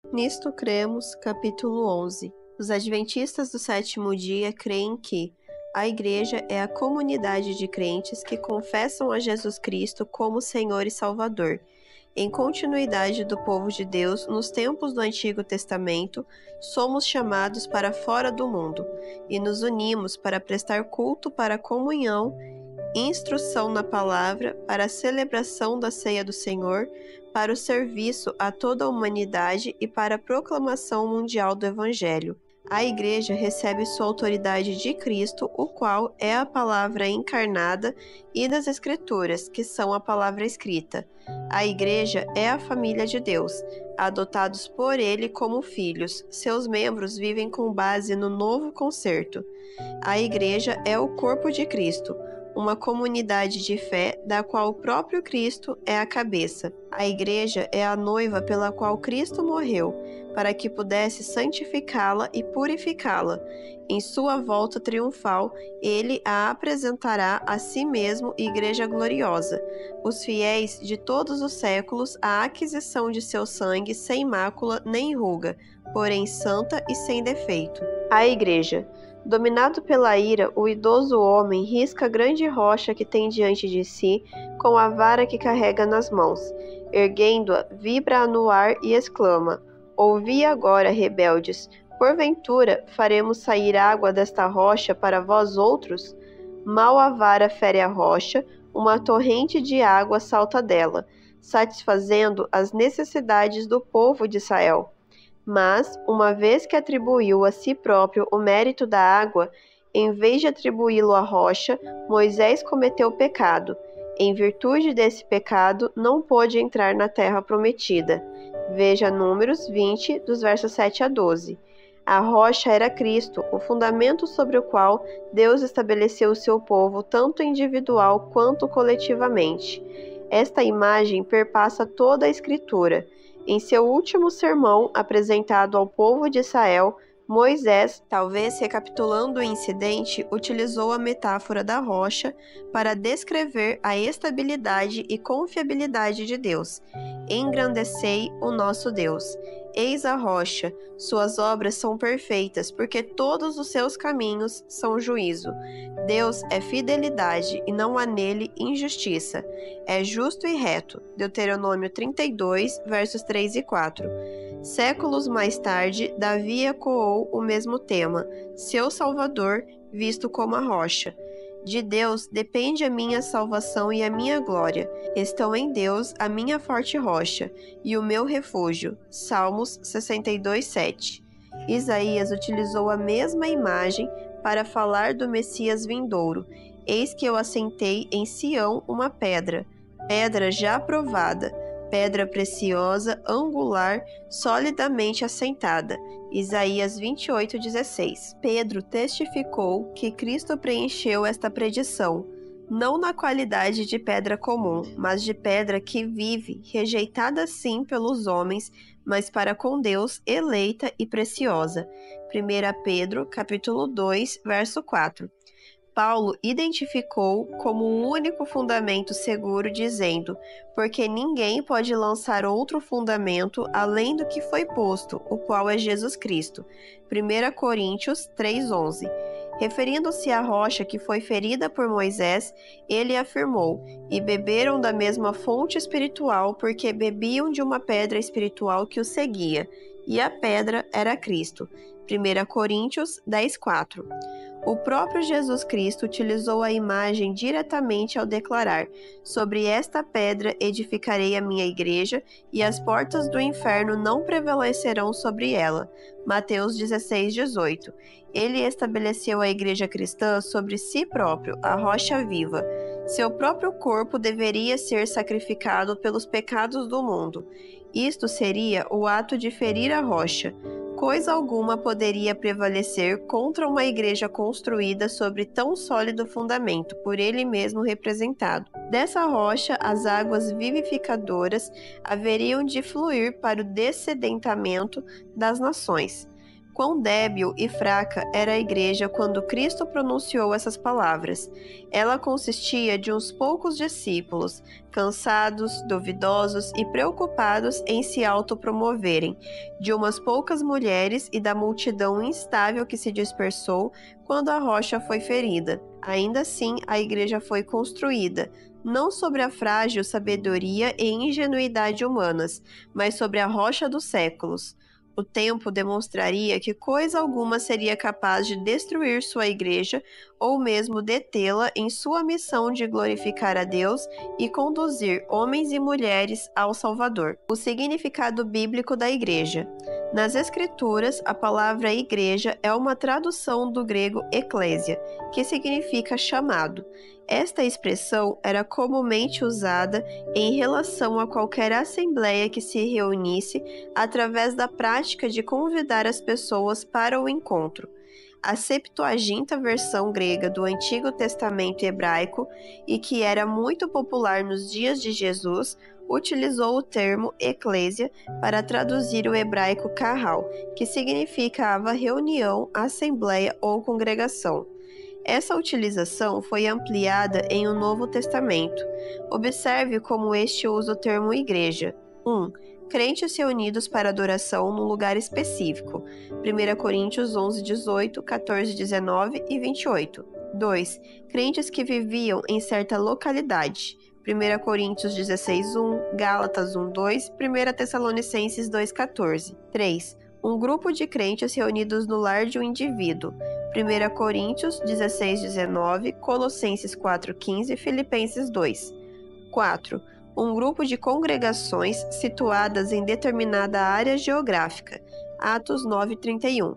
Nisto cremos, capítulo 11. Os adventistas do sétimo dia creem que a Igreja é a comunidade de crentes que confessam a Jesus Cristo como Senhor e Salvador. Em continuidade do povo de Deus, nos tempos do Antigo Testamento, somos chamados para fora do mundo e nos unimos para prestar culto para a comunhão, instrução na palavra, para a celebração da ceia do Senhor, para o serviço a toda a humanidade e para a proclamação mundial do Evangelho. A Igreja recebe sua autoridade de Cristo, o qual é a palavra encarnada, e das Escrituras, que são a palavra escrita. A Igreja é a família de Deus, adotados por Ele como filhos. Seus membros vivem com base no novo concerto. A Igreja é o corpo de Cristo, uma comunidade de fé da qual o próprio Cristo é a cabeça. A Igreja é a noiva pela qual Cristo morreu, para que pudesse santificá-la e purificá-la. Em sua volta triunfal, ele a apresentará a si mesmo, Igreja gloriosa. Os fiéis de todos os séculos, a aquisição de seu sangue sem mácula nem ruga, porém santa e sem defeito. A Igreja. Dominado pela ira, o idoso homem risca a grande rocha que tem diante de si com a vara que carrega nas mãos. Erguendo-a, vibra no ar e exclama: Ouvi agora, rebeldes, porventura faremos sair água desta rocha para vós outros? Mal a vara fere a rocha, uma torrente de água salta dela, satisfazendo as necessidades do povo de Israel. Mas, uma vez que atribuiu a si próprio o mérito da água, em vez de atribuí-lo à rocha, Moisés cometeu pecado. Em virtude desse pecado, não pôde entrar na terra prometida. Veja Números 20, dos versos 7 a 12. A rocha era Cristo, o fundamento sobre o qual Deus estabeleceu o seu povo, tanto individual quanto coletivamente. Esta imagem perpassa toda a Escritura. Em seu último sermão apresentado ao povo de Israel, Moisés, talvez recapitulando o incidente, utilizou a metáfora da rocha para descrever a estabilidade e confiabilidade de Deus. Engrandecei o nosso Deus. Eis a rocha, suas obras são perfeitas, porque todos os seus caminhos são juízo. Deus é fidelidade e não há nele injustiça. É justo e reto. Deuteronômio 32, versos 3 e 4. Séculos mais tarde, Davi ecoou o mesmo tema, seu Salvador, visto como a rocha. De Deus depende a minha salvação e a minha glória. Estão em Deus a minha forte rocha e o meu refúgio. Salmos 62, 7. Isaías utilizou a mesma imagem para falar do Messias vindouro. Eis que eu assentei em Sião uma pedra, pedra já provada, pedra preciosa, angular, solidamente assentada. Isaías 28:16. Pedro testificou que Cristo preencheu esta predição, não na qualidade de pedra comum, mas de pedra que vive, rejeitada sim pelos homens, mas para com Deus eleita e preciosa. 1 Pedro, capítulo 2, verso 4. Paulo identificou como o único fundamento seguro, dizendo: porque ninguém pode lançar outro fundamento além do que foi posto, o qual é Jesus Cristo. 1 Coríntios 3:11. Referindo-se à rocha que foi ferida por Moisés, ele afirmou: e beberam da mesma fonte espiritual, porque bebiam de uma pedra espiritual que os seguia, e a pedra era Cristo. 1 Coríntios 10:4. O próprio Jesus Cristo utilizou a imagem diretamente ao declarar: sobre esta pedra edificarei a minha igreja, e as portas do inferno não prevalecerão sobre ela. Mateus 16:18. Ele estabeleceu a igreja cristã sobre si próprio, a rocha viva. Seu próprio corpo deveria ser sacrificado pelos pecados do mundo. Isto seria o ato de ferir a rocha. Coisa alguma poderia prevalecer contra uma igreja construída sobre tão sólido fundamento, por ele mesmo representado. Dessa rocha, as águas vivificadoras haveriam de fluir para o dessedentamento das nações. quão débil e fraca era a igreja quando Cristo pronunciou essas palavras. Ela consistia de uns poucos discípulos, cansados, duvidosos e preocupados em se autopromoverem, de umas poucas mulheres e da multidão instável que se dispersou quando a rocha foi ferida. Ainda assim, a igreja foi construída, não sobre a frágil sabedoria e ingenuidade humanas, mas sobre a rocha dos séculos. O tempo demonstraria que coisa alguma seria capaz de destruir sua igreja ou mesmo detê-la em sua missão de glorificar a Deus e conduzir homens e mulheres ao Salvador. O significado bíblico da igreja. Nas Escrituras, a palavra igreja é uma tradução do grego eclésia, que significa chamado. Esta expressão era comumente usada em relação a qualquer assembleia que se reunisse através da prática de convidar as pessoas para o encontro. A Septuaginta, versão grega do Antigo Testamento hebraico, e que era muito popular nos dias de Jesus, utilizou o termo eclésia para traduzir o hebraico kahal, que significava reunião, assembleia ou congregação. Essa utilização foi ampliada em um Novo Testamento. Observe como este usa o termo igreja. 1. Crentes reunidos para adoração num lugar específico. 1 Coríntios 11, 18, 14, 19 e 28. 2. Crentes que viviam em certa localidade. 1 Coríntios 16, 1, Gálatas 1, 2, 1 Tessalonicenses 2, 14. 3. Um grupo de crentes reunidos no lar de um indivíduo. 1 Coríntios 16, 19, Colossenses 4, 15 e Filipenses 2. 4. Um grupo de congregações situadas em determinada área geográfica. Atos 9, 31.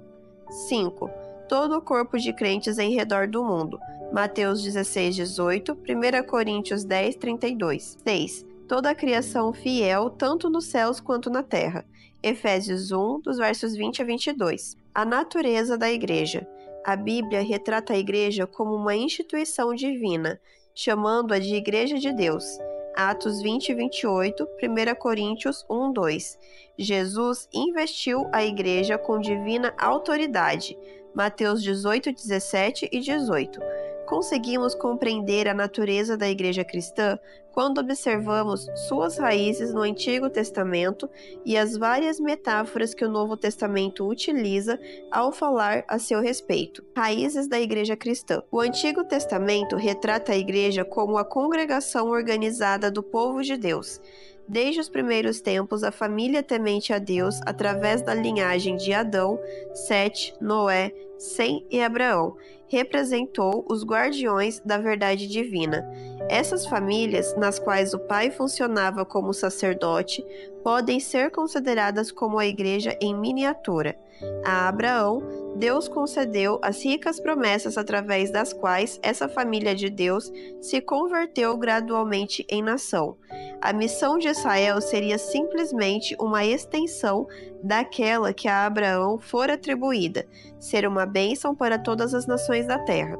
5. Todo o corpo de crentes em redor do mundo. Mateus 16, 18, 1 Coríntios 10, 32. 6. Toda a criação fiel, tanto nos céus quanto na terra. Efésios 1, dos versos 20 a 22. A natureza da igreja. A Bíblia retrata a igreja como uma instituição divina, chamando-a de Igreja de Deus. Atos 20 e 28, 1 Coríntios 1, 2. Jesus investiu a igreja com divina autoridade. Mateus 18, 17 e 18. Conseguimos compreender a natureza da igreja cristã quando observamos suas raízes no Antigo Testamento e as várias metáforas que o Novo Testamento utiliza ao falar a seu respeito. Raízes da igreja cristã. O Antigo Testamento retrata a igreja como a congregação organizada do povo de Deus. Desde os primeiros tempos, a família temente a Deus, através da linhagem de Adão, Sete, Noé, Sem e Abraão, representou os guardiões da verdade divina. Essas famílias, nas quais o pai funcionava como sacerdote, podem ser consideradas como a igreja em miniatura. A Abraão, Deus concedeu as ricas promessas através das quais essa família de Deus se converteu gradualmente em nação. A missão de Israel seria simplesmente uma extensão daquela que a Abraão fora atribuída, ser uma bênção para todas as nações da terra.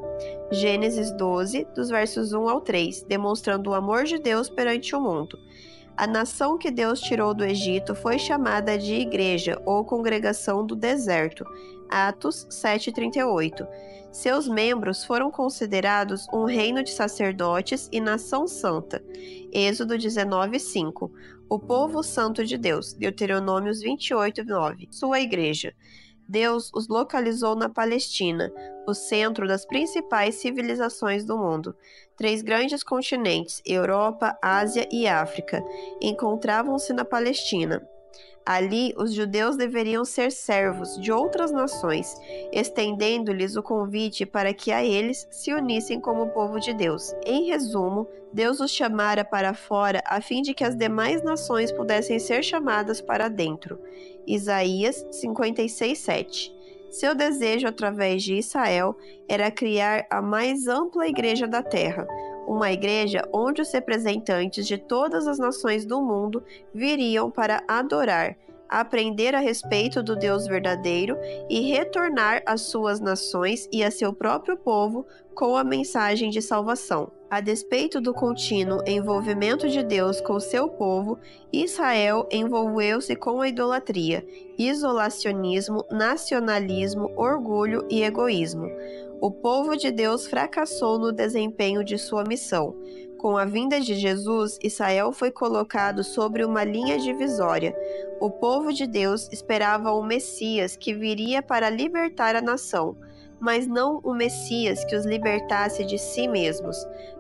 Gênesis 12, dos versos 1 ao 3, demonstrando o amor de Deus perante o mundo. A nação que Deus tirou do Egito foi chamada de Igreja ou Congregação do Deserto. Atos 7:38. Seus membros foram considerados um reino de sacerdotes e nação santa. Êxodo 19:5. O povo santo de Deus. Deuteronômios 28:9. Sua igreja. Deus os localizou na Palestina, o centro das principais civilizações do mundo. 3 grandes continentes, Europa, Ásia e África, encontravam-se na Palestina. Ali, os judeus deveriam ser servos de outras nações, estendendo-lhes o convite para que a eles se unissem como povo de Deus. Em resumo, Deus os chamara para fora a fim de que as demais nações pudessem ser chamadas para dentro. Isaías 56:7. Seu desejo através de Israel era criar a mais ampla igreja da terra, uma igreja onde os representantes de todas as nações do mundo viriam para adorar, aprender a respeito do Deus verdadeiro e retornar às suas nações e a seu próprio povo com a mensagem de salvação. A despeito do contínuo envolvimento de Deus com seu povo, Israel envolveu-se com a idolatria, isolacionismo, nacionalismo, orgulho e egoísmo. O povo de Deus fracassou no desempenho de sua missão. Com a vinda de Jesus, Israel foi colocado sobre uma linha divisória. O povo de Deus esperava o Messias que viria para libertar a nação, mas não o Messias que os libertasse de si mesmos.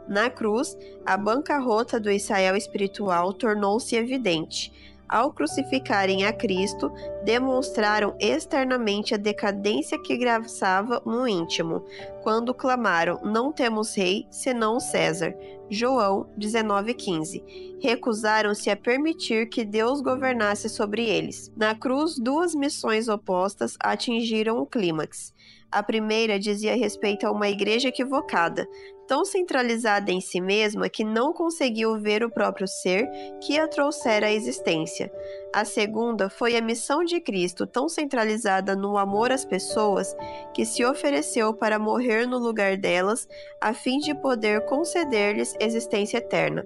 Na cruz, a bancarrota do Israel espiritual tornou-se evidente. Ao crucificarem a Cristo, demonstraram externamente a decadência que graçava no íntimo, quando clamaram: "Não temos rei, senão César." João 19,15. Recusaram-se a permitir que Deus governasse sobre eles. Na cruz, duas missões opostas atingiram o clímax. A primeira dizia respeito a uma igreja equivocada, tão centralizada em si mesma que não conseguiu ver o próprio ser que a trouxera à existência. A segunda foi a missão de Cristo, tão centralizada no amor às pessoas, que se ofereceu para morrer no lugar delas, a fim de poder conceder-lhes existência eterna.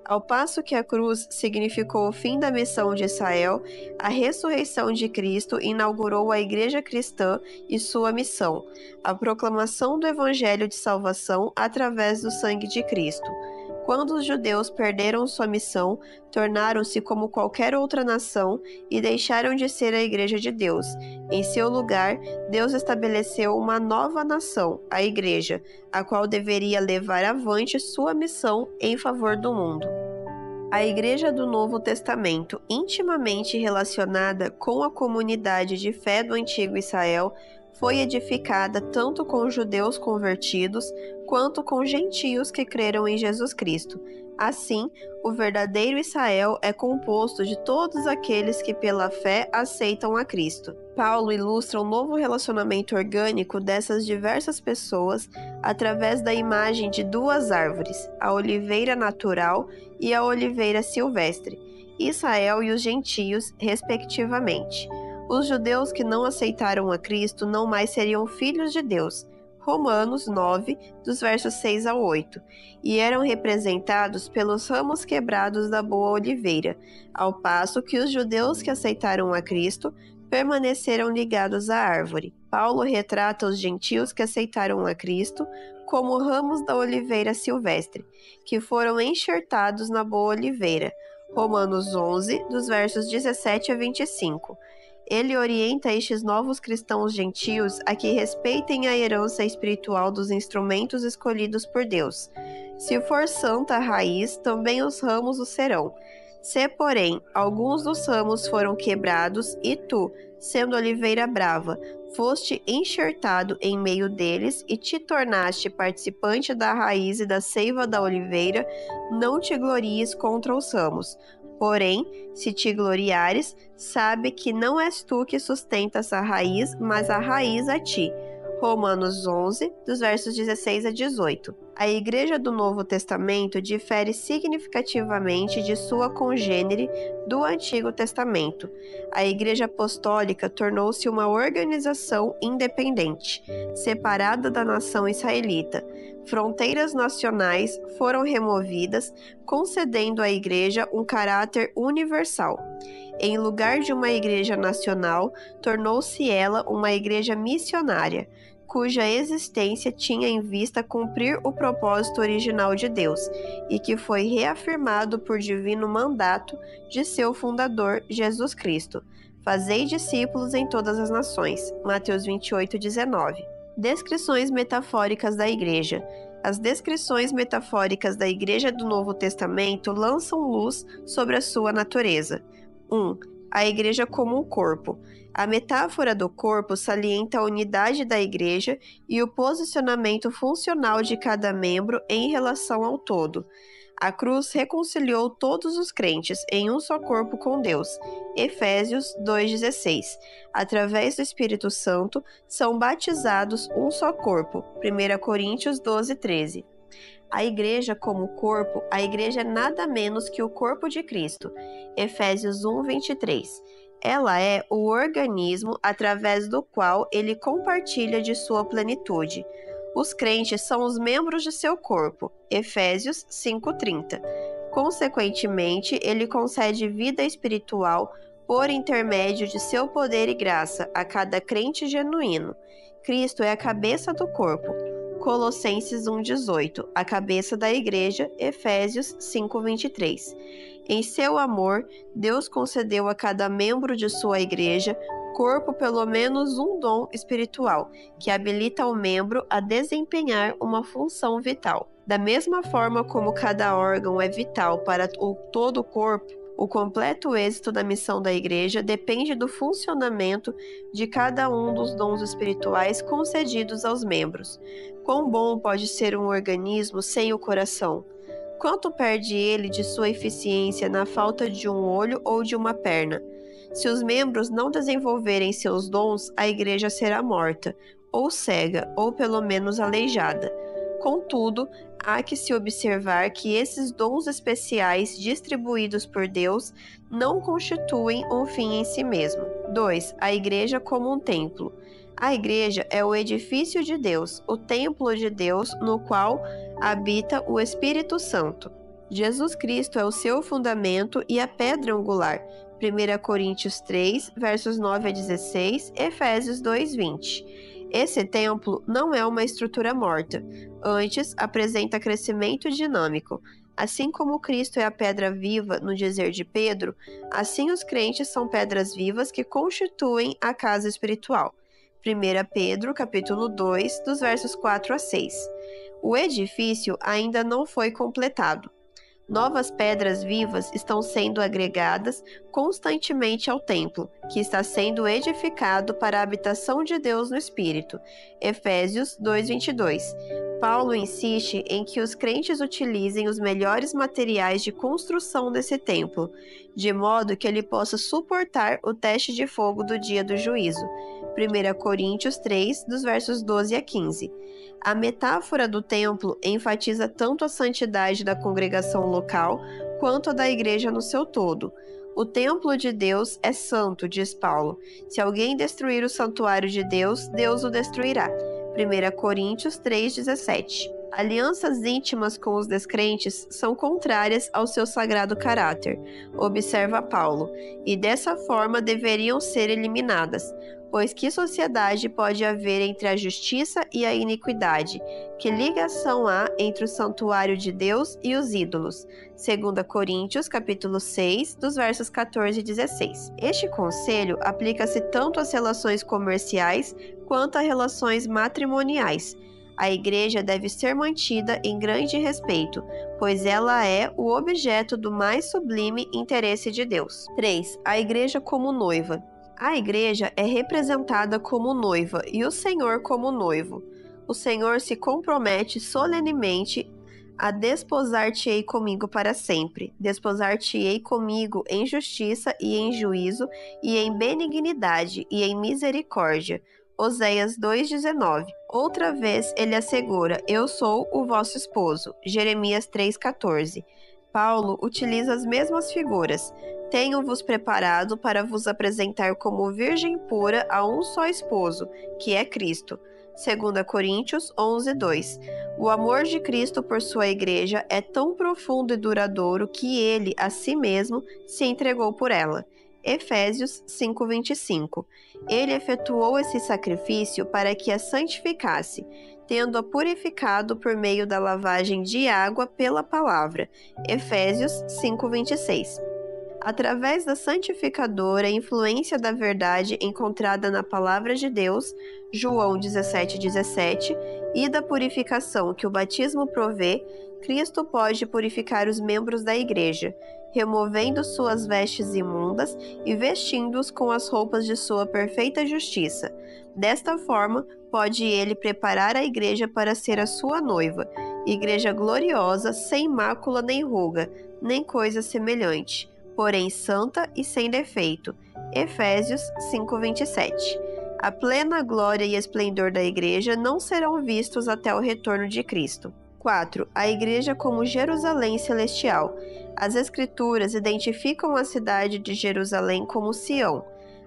Ao passo que a cruz significou o fim da missão de Israel, a ressurreição de Cristo inaugurou a Igreja cristã e sua missão, a proclamação do Evangelho de salvação através do sangue de Cristo. Quando os judeus perderam sua missão, tornaram-se como qualquer outra nação e deixaram de ser a Igreja de Deus. Em seu lugar, Deus estabeleceu uma nova nação, a Igreja, a qual deveria levar avante sua missão em favor do mundo. A Igreja do Novo Testamento, intimamente relacionada com a comunidade de fé do antigo Israel, foi edificada tanto com judeus convertidos quanto com gentios que creram em Jesus Cristo. Assim, o verdadeiro Israel é composto de todos aqueles que pela fé aceitam a Cristo. Paulo ilustra o novo relacionamento orgânico dessas diversas pessoas através da imagem de duas árvores, a oliveira natural e a oliveira silvestre, Israel e os gentios, respectivamente. Os judeus que não aceitaram a Cristo não mais seriam filhos de Deus, Romanos 9, dos versos 6 ao 8, e eram representados pelos ramos quebrados da boa oliveira, ao passo que os judeus que aceitaram a Cristo permaneceram ligados à árvore. Paulo retrata os gentios que aceitaram a Cristo como ramos da oliveira silvestre, que foram enxertados na boa oliveira, Romanos 11, dos versos 17 a 25. Ele orienta estes novos cristãos gentios a que respeitem a herança espiritual dos instrumentos escolhidos por Deus. Se for santa a raiz, também os ramos o serão. Se, porém, alguns dos ramos foram quebrados, e tu, sendo oliveira brava, foste enxertado em meio deles e te tornaste participante da raiz e da seiva da oliveira, não te glories contra os ramos. Porém, se te gloriares, sabe que não és tu que sustentas a raiz, mas a raiz a ti. Romanos 11, dos versos 16 a 18. A Igreja do Novo Testamento difere significativamente de sua congênere do Antigo Testamento. A Igreja Apostólica tornou-se uma organização independente, separada da nação israelita. Fronteiras nacionais foram removidas, concedendo à Igreja um caráter universal. Em lugar de uma igreja nacional, tornou-se ela uma igreja missionária, cuja existência tinha em vista cumprir o propósito original de Deus, e que foi reafirmado por divino mandato de seu fundador, Jesus Cristo. Fazei discípulos em todas as nações. Mateus 28, 19. Descrições metafóricas da Igreja. As descrições metafóricas da Igreja do Novo Testamento lançam luz sobre a sua natureza. 1. A Igreja como um corpo. A metáfora do corpo salienta a unidade da Igreja e o posicionamento funcional de cada membro em relação ao todo. A cruz reconciliou todos os crentes em um só corpo com Deus. Efésios 2,16. Através do Espírito Santo, são batizados um só corpo. 1 Coríntios 12,13. A Igreja como corpo, a Igreja é nada menos que o corpo de Cristo. Efésios 1, 23. Ela é o organismo através do qual ele compartilha de sua plenitude. Os crentes são os membros de seu corpo. Efésios 5:30. Consequentemente, ele concede vida espiritual por intermédio de seu poder e graça a cada crente genuíno. Cristo é a cabeça do corpo. Colossenses 1:18, a cabeça da igreja, Efésios 5:23. Em seu amor, Deus concedeu a cada membro de sua igreja corpo pelo menos um dom espiritual, que habilita o membro a desempenhar uma função vital. Da mesma forma como cada órgão é vital para todo o corpo, o completo êxito da missão da igreja depende do funcionamento de cada um dos dons espirituais concedidos aos membros. Quão bom pode ser um organismo sem o coração? Quanto perde ele de sua eficiência na falta de um olho ou de uma perna? Se os membros não desenvolverem seus dons, a igreja será morta, ou cega, ou pelo menos aleijada. Contudo, há que se observar que esses dons especiais distribuídos por Deus não constituem um fim em si mesmo. 2. A igreja como um templo. A igreja é o edifício de Deus, o templo de Deus, no qual habita o Espírito Santo. Jesus Cristo é o seu fundamento e a pedra angular. 1 Coríntios 3, versos 9 a 16, Efésios 2:20. Esse templo não é uma estrutura morta, antes apresenta crescimento dinâmico. Assim como Cristo é a pedra viva no dizer de Pedro, assim os crentes são pedras vivas que constituem a casa espiritual. 1 Pedro, capítulo 2, dos versos 4 a 6. O edifício ainda não foi completado. Novas pedras vivas estão sendo agregadas constantemente ao templo, que está sendo edificado para a habitação de Deus no Espírito. Efésios 2:22. Paulo insiste em que os crentes utilizem os melhores materiais de construção desse templo, de modo que ele possa suportar o teste de fogo do dia do juízo. 1 Coríntios 3, dos versos 12 a 15. A metáfora do templo enfatiza tanto a santidade da congregação local quanto a da igreja no seu todo. O templo de Deus é santo, diz Paulo. Se alguém destruir o santuário de Deus, Deus o destruirá. 1 Coríntios 3,17. Alianças íntimas com os descrentes são contrárias ao seu sagrado caráter, observa Paulo, e dessa forma deveriam ser eliminadas. Pois que sociedade pode haver entre a justiça e a iniquidade? Que ligação há entre o santuário de Deus e os ídolos? 2 Coríntios, capítulo 6, dos versos 14 e 16. Este conselho aplica-se tanto às relações comerciais quanto a relações matrimoniais. A igreja deve ser mantida em grande respeito, pois ela é o objeto do mais sublime interesse de Deus. 3. A igreja como noiva. A igreja é representada como noiva e o Senhor como noivo. O Senhor se compromete solenemente a desposar-te-ei comigo para sempre. Desposar-te-ei comigo em justiça e em juízo, e em benignidade e em misericórdia. Oséias 2,19. Outra vez ele assegura: eu sou o vosso esposo. Jeremias 3,14. Paulo utiliza as mesmas figuras. Tenho-vos preparado para vos apresentar como virgem pura a um só esposo, que é Cristo. 2 Coríntios 11:2. O amor de Cristo por sua igreja é tão profundo e duradouro que ele, a si mesmo, se entregou por ela. Efésios 5:25. Ele efetuou esse sacrifício para que a santificasse, tendo-a purificado por meio da lavagem de água pela palavra. Efésios 5:26. Através da santificadora influência da verdade encontrada na palavra de Deus, João 17:17, e da purificação que o batismo provê, Cristo pode purificar os membros da igreja, removendo suas vestes imundas e vestindo-os com as roupas de sua perfeita justiça. Desta forma, pode ele preparar a igreja para ser a sua noiva, igreja gloriosa, sem mácula nem ruga, nem coisa semelhante, porém santa e sem defeito. Efésios 5:27. A plena glória e esplendor da igreja não serão vistos até o retorno de Cristo. 4. A Igreja como Jerusalém Celestial. As Escrituras identificam a cidade de Jerusalém como Sião.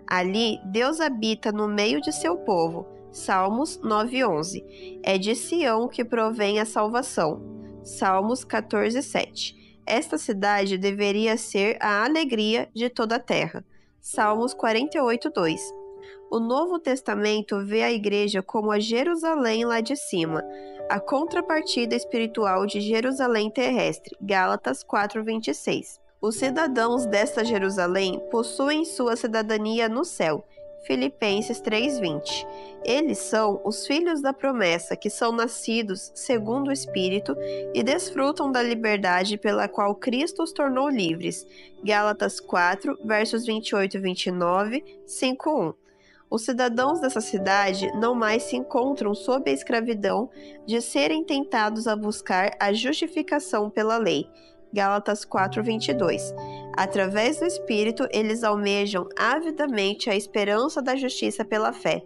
Ali, Deus habita no meio de seu povo. Salmos 9:11. É de Sião que provém a salvação. Salmos 14:7. Esta cidade deveria ser a alegria de toda a terra. Salmos 48:2. O Novo Testamento vê a Igreja como a Jerusalém lá de cima, a contrapartida espiritual de Jerusalém terrestre. Gálatas 4:26. Os cidadãos desta Jerusalém possuem sua cidadania no céu. Filipenses 3:20. Eles são os filhos da promessa, que são nascidos segundo o Espírito e desfrutam da liberdade pela qual Cristo os tornou livres. Gálatas 4, versos 28 e 29, 5:1. Os cidadãos dessa cidade não mais se encontram sob a escravidão de serem tentados a buscar a justificação pela lei. Gálatas 4:22. Através do Espírito, eles almejam avidamente a esperança da justiça pela fé.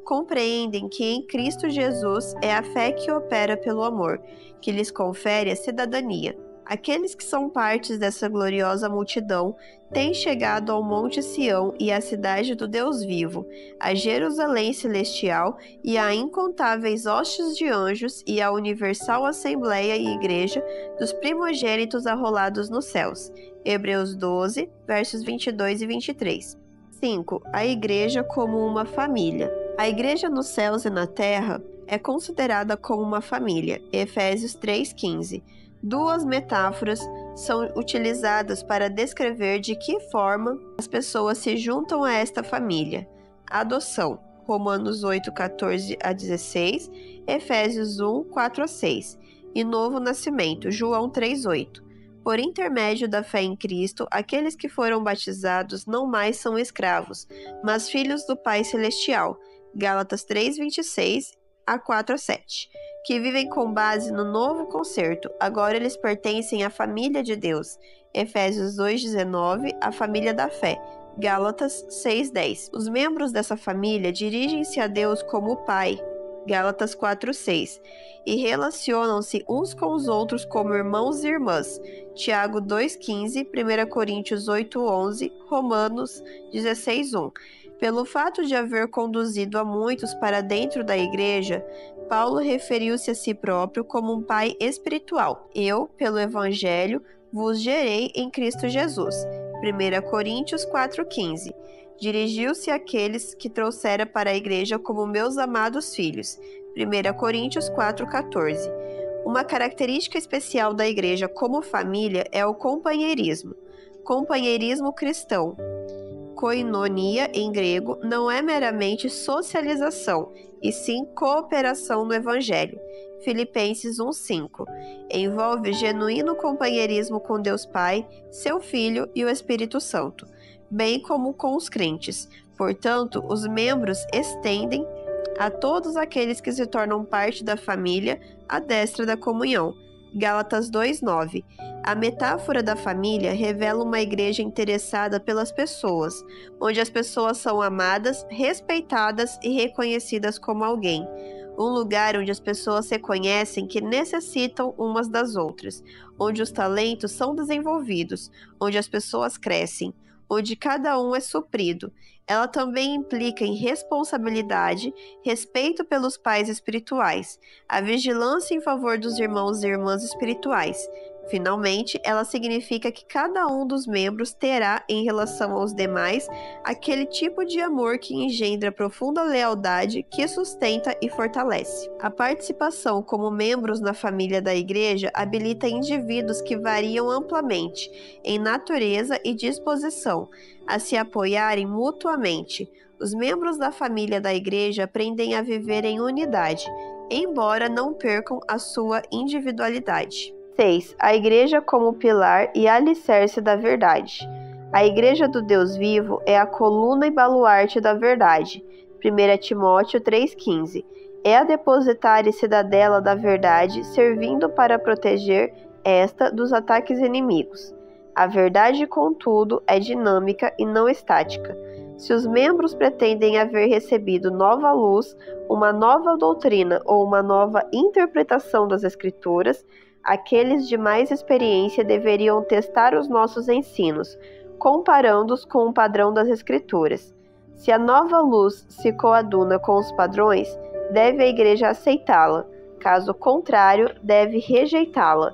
Compreendem que em Cristo Jesus é a fé que opera pelo amor, que lhes confere a cidadania. Aqueles que são partes dessa gloriosa multidão têm chegado ao Monte Sião e à cidade do Deus vivo, a Jerusalém celestial e a incontáveis hostes de anjos e a universal assembleia e igreja dos primogênitos arrolados nos céus. Hebreus 12, versos 22 e 23. 5. A igreja como uma família. A igreja nos céus e na terra é considerada como uma família. Efésios 3:15. Duas metáforas são utilizadas para descrever de que forma as pessoas se juntam a esta família. Adoção, Romanos 8:14 a 16, Efésios 1:4 a 6, e novo nascimento, João 3:8. Por intermédio da fé em Cristo, aqueles que foram batizados não mais são escravos, mas filhos do Pai Celestial. Gálatas 3:26 a 4 a 7. Que vivem com base no novo concerto. Agora eles pertencem à família de Deus. Efésios 2:19, a família da fé. Gálatas 6:10. Os membros dessa família dirigem-se a Deus como Pai. Gálatas 4:6. E relacionam-se uns com os outros como irmãos e irmãs. Tiago 2:15, 1 Coríntios 8:11, Romanos 16:1. Pelo fato de haver conduzido a muitos para dentro da igreja, Paulo referiu-se a si próprio como um pai espiritual. Eu, pelo Evangelho, vos gerei em Cristo Jesus. 1 Coríntios 4:15. Dirigiu-se àqueles que trouxera para a igreja como meus amados filhos. 1 Coríntios 4:14. Uma característica especial da igreja como família é o companheirismo. Companheirismo cristão. Koinonia, em grego, não é meramente socialização, e sim cooperação no Evangelho. Filipenses 1:5. Envolve genuíno companheirismo com Deus Pai, seu Filho e o Espírito Santo, bem como com os crentes. Portanto, os membros estendem a todos aqueles que se tornam parte da família a destra da comunhão. Gálatas 2:9. A metáfora da família revela uma igreja interessada pelas pessoas, onde as pessoas são amadas, respeitadas e reconhecidas como alguém. Um lugar onde as pessoas reconhecem que necessitam umas das outras, onde os talentos são desenvolvidos, onde as pessoas crescem, onde cada um é suprido. Ela também implica em responsabilidade, respeito pelos pais espirituais, a vigilância em favor dos irmãos e irmãs espirituais. Finalmente, ela significa que cada um dos membros terá, em relação aos demais, aquele tipo de amor que engendra profunda lealdade, que sustenta e fortalece. A participação como membros na família da igreja habilita indivíduos que variam amplamente em natureza e disposição a se apoiarem mutuamente. Os membros da família da igreja aprendem a viver em unidade, embora não percam a sua individualidade. 6. A igreja como pilar e alicerce da verdade. A igreja do Deus vivo é a coluna e baluarte da verdade. 1 Timóteo 3,15. É a depositária e cidadela da verdade, servindo para proteger esta dos ataques inimigos. A verdade, contudo, é dinâmica e não estática. Se os membros pretendem haver recebido nova luz, uma nova doutrina ou uma nova interpretação das Escrituras, aqueles de mais experiência deveriam testar os nossos ensinos, comparando-os com o padrão das Escrituras. Se a nova luz se coaduna com os padrões, deve a Igreja aceitá-la. Caso contrário, deve rejeitá-la.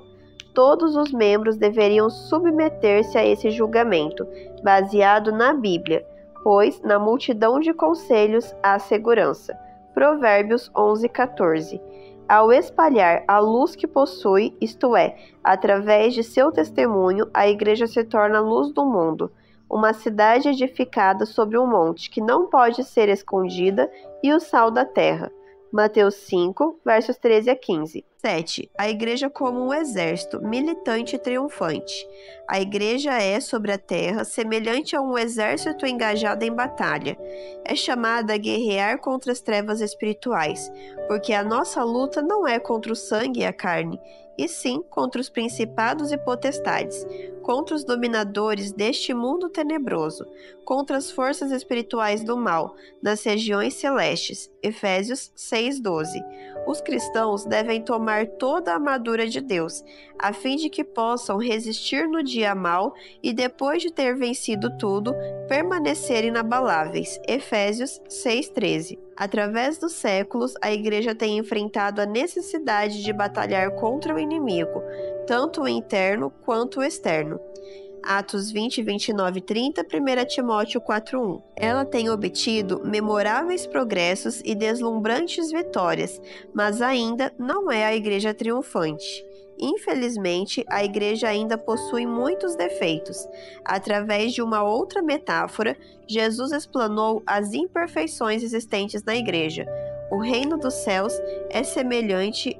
Todos os membros deveriam submeter-se a esse julgamento, baseado na Bíblia, pois na multidão de conselhos há segurança. Provérbios 11:14. Ao espalhar a luz que possui, isto é, através de seu testemunho, a Igreja se torna a luz do mundo, uma cidade edificada sobre um monte que não pode ser escondida e o sal da terra. Mateus 5, versos 13 a 15. 7. A Igreja como um exército militante e triunfante. A Igreja é, sobre a terra, semelhante a um exército engajado em batalha. É chamada a guerrear contra as trevas espirituais, porque a nossa luta não é contra o sangue e a carne, e sim contra os principados e potestades, contra os dominadores deste mundo tenebroso, contra as forças espirituais do mal, nas regiões celestes. Efésios 6:12. Os cristãos devem tomar toda a armadura de Deus, a fim de que possam resistir no dia mau e, depois de ter vencido tudo, permanecer inabaláveis. Efésios 6:13. Através dos séculos, a Igreja tem enfrentado a necessidade de batalhar contra o inimigo, tanto o interno quanto o externo. Atos 20, 29 e 30, 1 Timóteo 4:1. Ela tem obtido memoráveis progressos e deslumbrantes vitórias, mas ainda não é a Igreja triunfante. Infelizmente, a Igreja ainda possui muitos defeitos. Através de uma outra metáfora, Jesus explanou as imperfeições existentes na Igreja. O reino dos céus é semelhante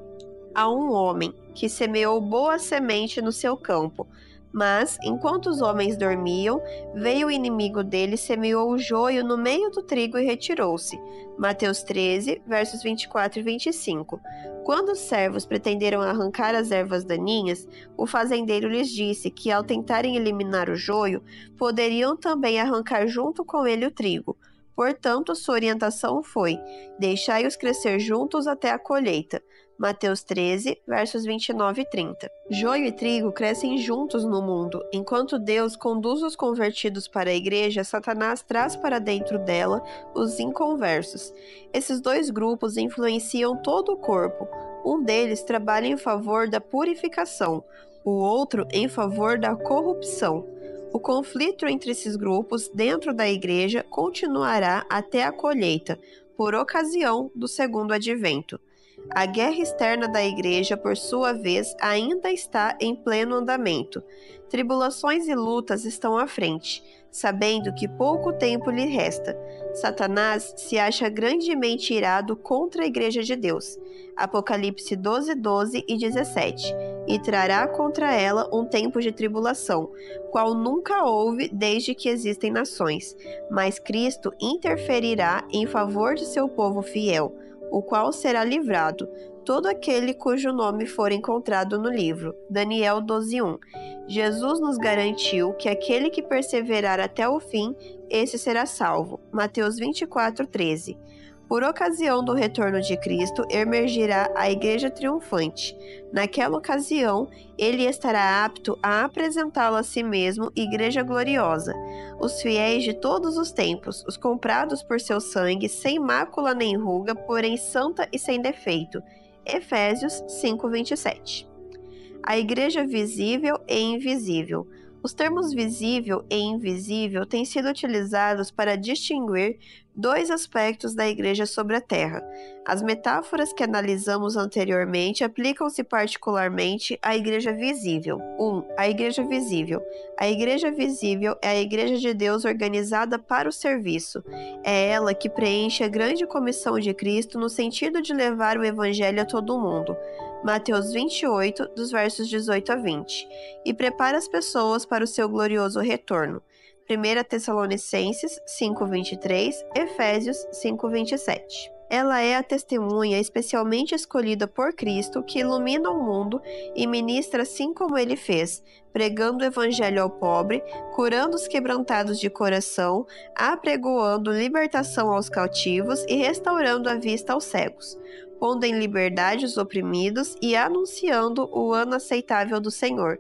a um homem que semeou boa semente no seu campo. Mas, enquanto os homens dormiam, veio o inimigo deles, semeou o joio no meio do trigo e retirou-se. Mateus 13, versos 24 e 25. Quando os servos pretenderam arrancar as ervas daninhas, o fazendeiro lhes disse que, ao tentarem eliminar o joio, poderiam também arrancar junto com ele o trigo. Portanto, sua orientação foi: deixai-os crescer juntos até a colheita. Mateus 13, versos 29 e 30. Joio e trigo crescem juntos no mundo. Enquanto Deus conduz os convertidos para a Igreja, Satanás traz para dentro dela os inconversos. Esses dois grupos influenciam todo o corpo. Um deles trabalha em favor da purificação, o outro em favor da corrupção. O conflito entre esses grupos dentro da Igreja continuará até a colheita, por ocasião do segundo advento. A guerra externa da Igreja, por sua vez, ainda está em pleno andamento. Tribulações e lutas estão à frente, sabendo que pouco tempo lhe resta. Satanás se acha grandemente irado contra a Igreja de Deus. Apocalipse 12, 12 e 17. E trará contra ela um tempo de tribulação, qual nunca houve desde que existem nações. Mas Cristo interferirá em favor de seu povo fiel, o qual será livrado, todo aquele cujo nome for encontrado no livro. Daniel 12:1. Jesus nos garantiu que aquele que perseverar até o fim, esse será salvo. Mateus 24:13. Por ocasião do retorno de Cristo, emergirá a Igreja triunfante. Naquela ocasião, ele estará apto a apresentá-la a si mesmo, Igreja gloriosa. Os fiéis de todos os tempos, os comprados por seu sangue, sem mácula nem ruga, porém santa e sem defeito. Efésios 5:27. A Igreja visível e invisível. Os termos visível e invisível têm sido utilizados para distinguir dois aspectos da Igreja sobre a Terra. As metáforas que analisamos anteriormente aplicam-se particularmente à Igreja visível. 1. A Igreja visível. A Igreja visível é a Igreja de Deus organizada para o serviço. É ela que preenche a grande comissão de Cristo no sentido de levar o Evangelho a todo o mundo. Mateus 28, dos versos 18 a 20, e prepara as pessoas para o seu glorioso retorno. 1 Tessalonicenses 5:23, Efésios 5:27. Ela é a testemunha especialmente escolhida por Cristo que ilumina o mundo e ministra assim como ele fez, pregando o evangelho ao pobre, curando os quebrantados de coração, apregoando libertação aos cautivos e restaurando a vista aos cegos, pondo em liberdade os oprimidos e anunciando o ano aceitável do Senhor.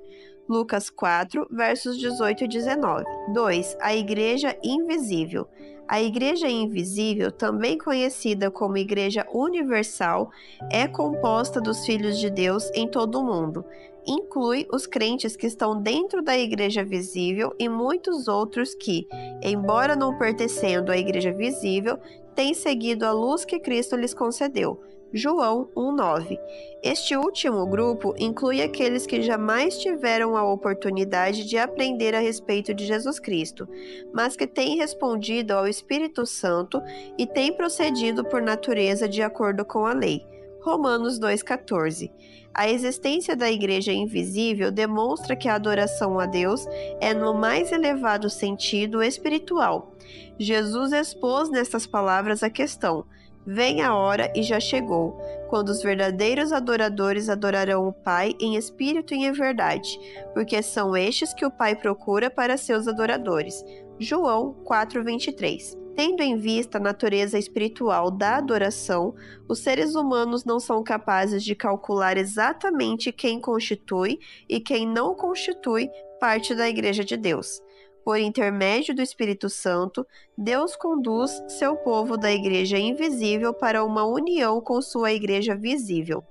Lucas 4, versos 18 e 19. 2. A Igreja Invisível. A Igreja Invisível, também conhecida como Igreja Universal, é composta dos filhos de Deus em todo o mundo. Inclui os crentes que estão dentro da Igreja Visível e muitos outros que, embora não pertencendo à Igreja Visível, têm seguido a luz que Cristo lhes concedeu. João 1,9. Este último grupo inclui aqueles que jamais tiveram a oportunidade de aprender a respeito de Jesus Cristo, mas que têm respondido ao Espírito Santo e têm procedido por natureza de acordo com a lei. Romanos 2,14. A existência da Igreja Invisível demonstra que a adoração a Deus é no mais elevado sentido espiritual. Jesus expôs nessas palavras a questão: vem a hora e já chegou, quando os verdadeiros adoradores adorarão o Pai em espírito e em verdade, porque são estes que o Pai procura para seus adoradores. João 4,23. Tendo em vista a natureza espiritual da adoração, os seres humanos não são capazes de calcular exatamente quem constitui e quem não constitui parte da Igreja de Deus. Por intermédio do Espírito Santo, Deus conduz seu povo da Igreja Invisível para uma união com sua Igreja Visível.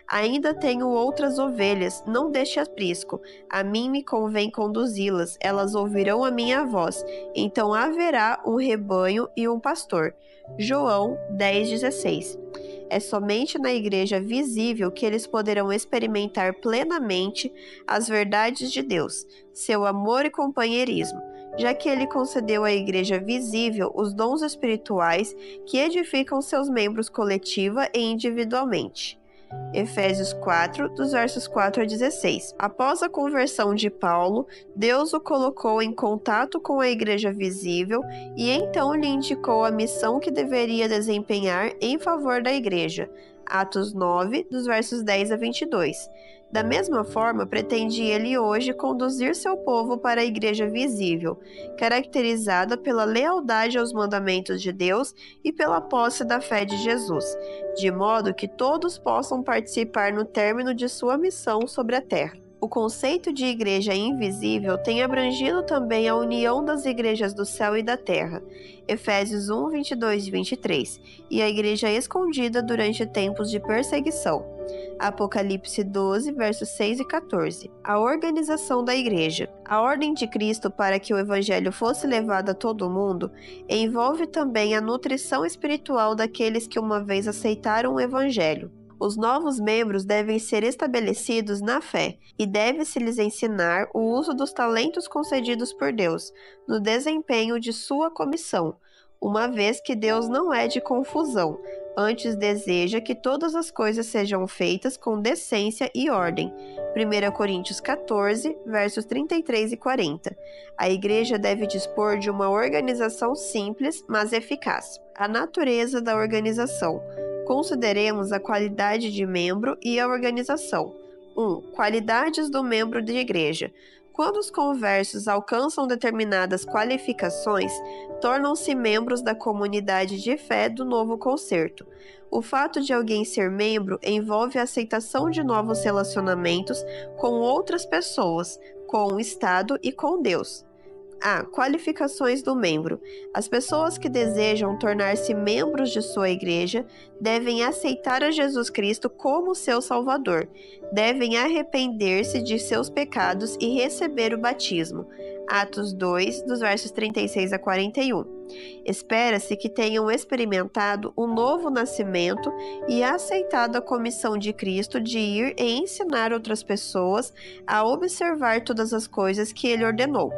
Ainda tenho outras ovelhas, não deixe aprisco. A mim me convém conduzi-las, elas ouvirão a minha voz. Então haverá um rebanho e um pastor. João 10,16. É somente na Igreja Visível que eles poderão experimentar plenamente as verdades de Deus, seu amor e companheirismo, já que ele concedeu à Igreja Visível os dons espirituais que edificam seus membros coletiva e individualmente. Efésios 4, dos versos 4 a 16. Após a conversão de Paulo, Deus o colocou em contato com a Igreja Visível e então lhe indicou a missão que deveria desempenhar em favor da Igreja. Atos 9, dos versos 10 a 22. Da mesma forma, pretende ele hoje conduzir seu povo para a Igreja Visível, caracterizada pela lealdade aos mandamentos de Deus e pela posse da fé de Jesus, de modo que todos possam participar no término de sua missão sobre a terra. O conceito de igreja invisível tem abrangido também a união das igrejas do céu e da terra, Efésios 1, 22 e 23, e a igreja escondida durante tempos de perseguição, Apocalipse 12, versos 6 e 14. A organização da igreja. A ordem de Cristo para que o evangelho fosse levado a todo mundo envolve também a nutrição espiritual daqueles que uma vez aceitaram o evangelho. Os novos membros devem ser estabelecidos na fé e deve-se lhes ensinar o uso dos talentos concedidos por Deus no desempenho de sua comissão, uma vez que Deus não é de confusão, antes deseja que todas as coisas sejam feitas com decência e ordem. 1 Coríntios 14, versos 33 e 40. A igreja deve dispor de uma organização simples, mas eficaz. A natureza da organização. Consideremos a qualidade de membro e a organização. 1. Qualidades do membro de igreja. Quando os conversos alcançam determinadas qualificações, tornam-se membros da comunidade de fé do novo concerto. O fato de alguém ser membro envolve a aceitação de novos relacionamentos com outras pessoas, com o Estado e com Deus. A. Qualificações do membro. As pessoas que desejam tornar-se membros de sua igreja devem aceitar a Jesus Cristo como seu Salvador, devem arrepender-se de seus pecados e receber o batismo. Atos 2, dos versos 36 a 41. Espera-se que tenham experimentado um novo nascimento e aceitado a comissão de Cristo de ir e ensinar outras pessoas a observar todas as coisas que ele ordenou.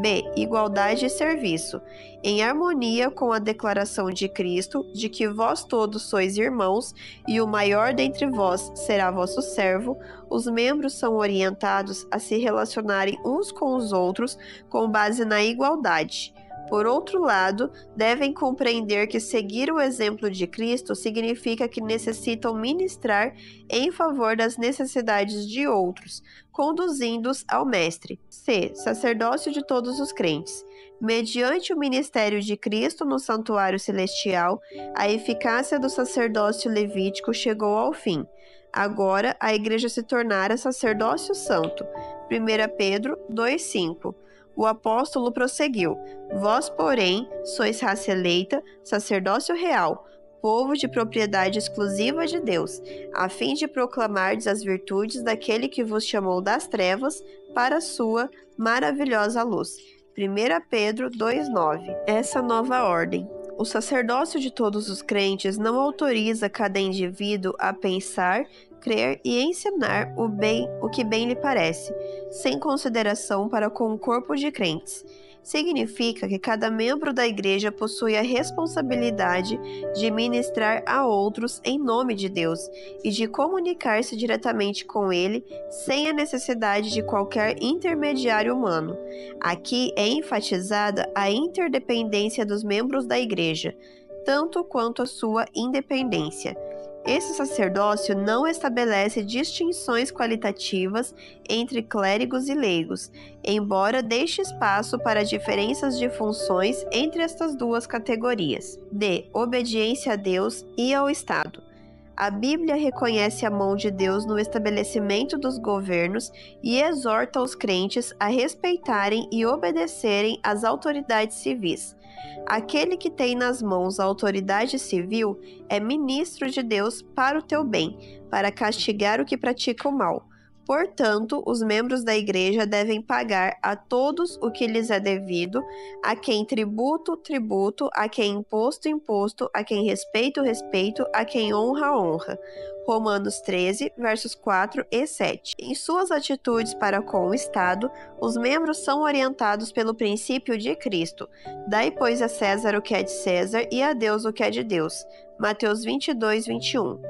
B. Igualdade e serviço. Em harmonia com a declaração de Cristo de que vós todos sois irmãos e o maior dentre vós será vosso servo, os membros são orientados a se relacionarem uns com os outros com base na igualdade. Por outro lado, devem compreender que seguir o exemplo de Cristo significa que necessitam ministrar em favor das necessidades de outros, conduzindo-os ao Mestre. C. Sacerdócio de todos os crentes. Mediante o ministério de Cristo no santuário celestial, a eficácia do sacerdócio levítico chegou ao fim. Agora, a Igreja se tornara sacerdócio santo. 1 Pedro 2,5. O apóstolo prosseguiu: Vós, porém, sois raça eleita, sacerdócio real, povo de propriedade exclusiva de Deus, a fim de proclamardes as virtudes daquele que vos chamou das trevas para a sua maravilhosa luz. 1 Pedro 2,9. Essa nova ordem. O sacerdócio de todos os crentes não autoriza cada indivíduo a pensar, crer e ensinar o que bem lhe parece, sem consideração para com o corpo de crentes. Significa que cada membro da igreja possui a responsabilidade de ministrar a outros em nome de Deus e de comunicar-se diretamente com ele sem a necessidade de qualquer intermediário humano. Aqui é enfatizada a interdependência dos membros da igreja, tanto quanto a sua independência. Esse sacerdócio não estabelece distinções qualitativas entre clérigos e leigos, embora deixe espaço para diferenças de funções entre estas duas categorias. D. Obediência a Deus e ao Estado. A Bíblia reconhece a mão de Deus no estabelecimento dos governos e exorta os crentes a respeitarem e obedecerem às autoridades civis. Aquele que tem nas mãos a autoridade civil é ministro de Deus para o teu bem, para castigar o que pratica o mal. Portanto, os membros da igreja devem pagar a todos o que lhes é devido, a quem tributo, tributo, a quem imposto, imposto, a quem respeito, respeito, a quem honra, honra. Romanos 13, versos 4 e 7. Em suas atitudes para com o Estado, os membros são orientados pelo princípio de Cristo. Dai, pois, a César o que é de César e a Deus o que é de Deus. Mateus 22, 21.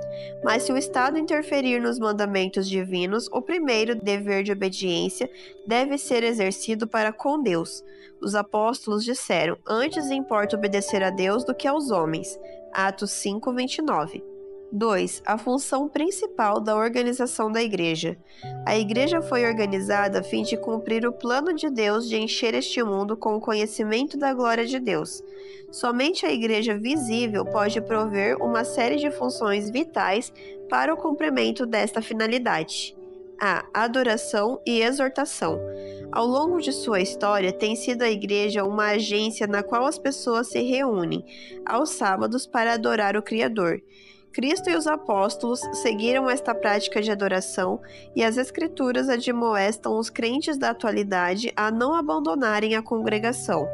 Mas se o Estado interferir nos mandamentos divinos, o primeiro dever de obediência deve ser exercido para com Deus. Os apóstolos disseram: antes importa obedecer a Deus do que aos homens. Atos 5, 29. 2. A função principal da organização da igreja. A igreja foi organizada a fim de cumprir o plano de Deus de encher este mundo com o conhecimento da glória de Deus. Somente a igreja visível pode prover uma série de funções vitais para o cumprimento desta finalidade. A. Adoração e exortação. Ao longo de sua história, tem sido a igreja uma agência na qual as pessoas se reúnem aos sábados para adorar o Criador. Cristo e os apóstolos seguiram esta prática de adoração e as Escrituras admoestam os crentes da atualidade a não abandonarem a congregação.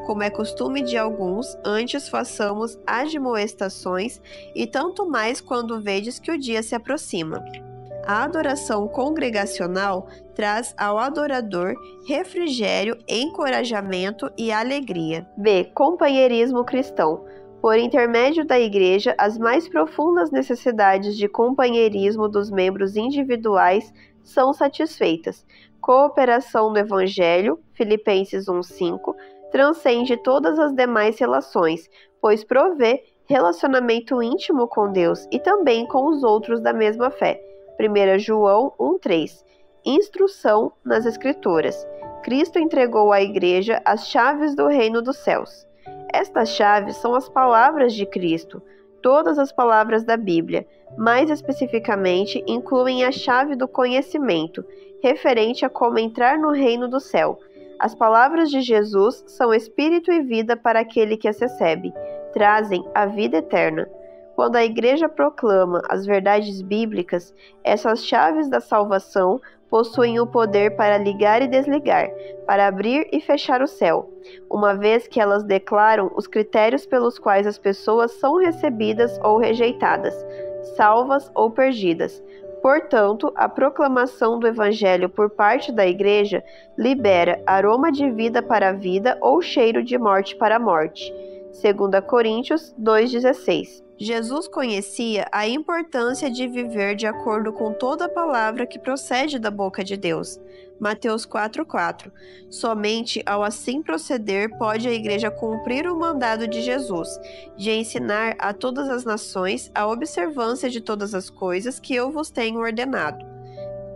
Como é costume de alguns, antes façamos admoestações, e tanto mais quando vedes que o dia se aproxima. A adoração congregacional traz ao adorador refrigério, encorajamento e alegria. B. Companheirismo cristão. Por intermédio da igreja, as mais profundas necessidades de companheirismo dos membros individuais são satisfeitas. Cooperação no Evangelho, Filipenses 1,5, transcende todas as demais relações, pois provê relacionamento íntimo com Deus e também com os outros da mesma fé. 1 João 1,3. Instrução nas Escrituras. Cristo entregou à igreja as chaves do reino dos céus. Estas chaves são as palavras de Cristo. Todas as palavras da Bíblia, mais especificamente, incluem a chave do conhecimento, referente a como entrar no reino do céu. As palavras de Jesus são espírito e vida para aquele que as recebe, trazem a vida eterna. Quando a igreja proclama as verdades bíblicas, essas chaves da salvação possuem o poder para ligar e desligar, para abrir e fechar o céu, uma vez que elas declaram os critérios pelos quais as pessoas são recebidas ou rejeitadas, salvas ou perdidas. Portanto, a proclamação do Evangelho por parte da igreja libera aroma de vida para a vida ou cheiro de morte para a morte. 2 Coríntios 2,16. Jesus conhecia a importância de viver de acordo com toda a palavra que procede da boca de Deus. Mateus 4,4. Somente ao assim proceder pode a Igreja cumprir o mandado de Jesus, de ensinar a todas as nações a observância de todas as coisas que eu vos tenho ordenado.